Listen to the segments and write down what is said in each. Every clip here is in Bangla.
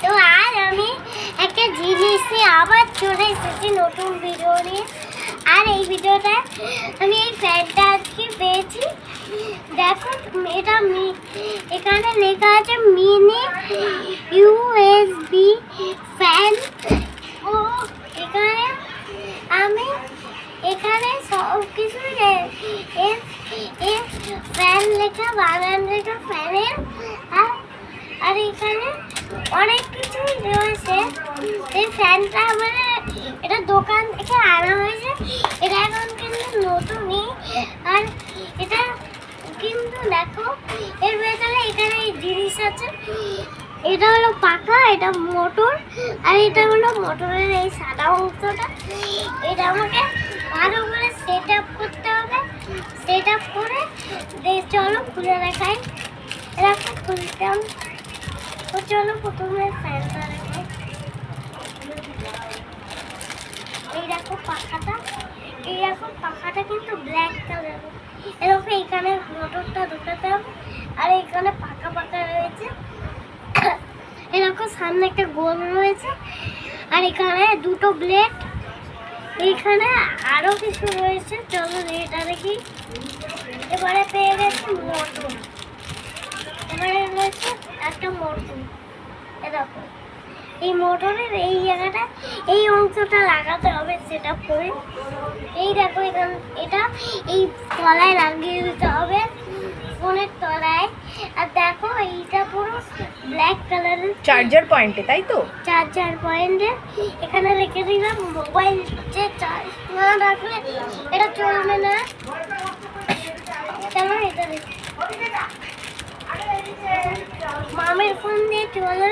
তো আজ আমি একটা জিনিস নিয়ে আবার চলে এসেছি নতুন ভিডিও নিয়ে। আর এই ভিডিওটা আমি এই ফ্যানটা আজকে পেয়েছি। দেখো এটা এখানে লেখা আছে মিনি ইউএসবি ফ্যান। ও এখানে সব কিছু ফ্যান লেখা, বানান লেখা ফ্যানের। আর এখানে অনেক কিছুই রয়েছে। এই ফ্যানটা মানে এটা দোকান থেকে আনা হয়েছে। এটা এখন কিন্তু নতুনই। আর এটা কিন্তু দেখো এর ভেতরে এখানে এই জিনিস আছে। এটা হলো পাখা, এটা মোটর, আর এটা হলো মোটরের এই সাদা অংশটা। এটা আমাকে ভালো করে সেট আপ করতে হবে। সেট আপ করে চলো খুলে দেখাই। এরকম খুলতাম। তো চলো প্রথমে ফ্যানটা দেখাই। এই দেখো পাখাটা, কিন্তু ব্ল্যাক কালার। এরকম এখানে মোটরটা ঢুকাতে হবে। আর এখানে পাকা রয়েছে। এরকম সামনে একটা গোল রয়েছে। আর এখানে দুটো ব্লেড। এইখানে আরো কিছু রয়েছে, চলো এটা দেখি। এবারে পেয়ে গেছি মোটর। এবারে রয়েছে একটা মোটর। এরকম এই মোটরের এই জায়গাটা, এই অংশটা লাগাতে হবে সেটা করে। এই দেখো এখানে এটা এই তলায় লাগিয়ে দিতে হবে, ফোনের তলায়। আর দেখো এইটা পুরো ব্ল্যাক কালারের চার্জার পয়েন্টে, তাই তো? চার্জার পয়েন্টে এখানে রেখে দিলাম। মোবাইল যে চার্জ না রাখলে এটা চলবে না। চলো এটা দেখি। মামের ফোন দিয়ে চলে।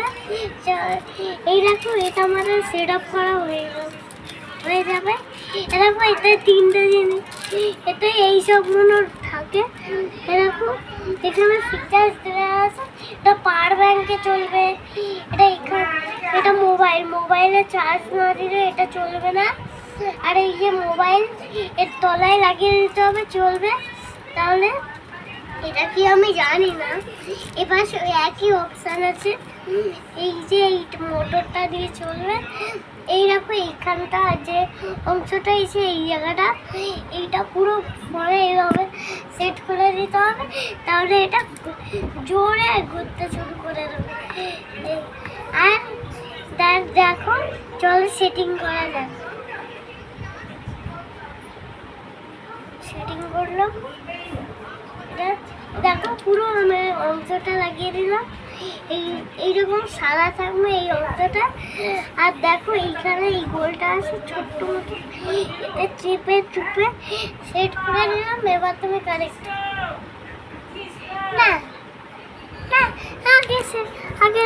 এই দেখো এটা আমাদের সেট আপ করা হয়ে যাবে। এরকম এতে তিনটে জিনিস, এতে এইসবগুলো থাকে। এরকম এখানে ফিচার্স দেওয়া আছে। এটা পাওয়ার ব্যাংকে চলবে। এটা মোবাইলে চার্জ না দিলে এটা চলবে না। আর এই যে মোবাইল এর তলায় লাগিয়ে দিতে হবে, চলবে। তাহলে এটা কি আমি জানি না। এবার একই অপশান আছে। এই যে এই মোটরটা দিয়ে চলবে। এই দেখো এইখানটা যে অংশটা এসে এই জায়গাটা, এইটা পুরো ফোনে এইভাবে সেট করে দিতে হবে। তাহলে এটা জোরে ঘুরতে শুরু করে দেবে। আর দেখো চলো সেটিং করা যাক। সেটিং করলাম। দেখো পুরো আমি অংশটা লাগিয়ে দিলাম। এইরকম সাদা থাকবে এই অংশটা। আর দেখো এইখানে এই গোলটা আছে ছোট্ট মতো, এটা চেপে সেট করে নিলাম। এবার তুমি কানেক্ট না আগে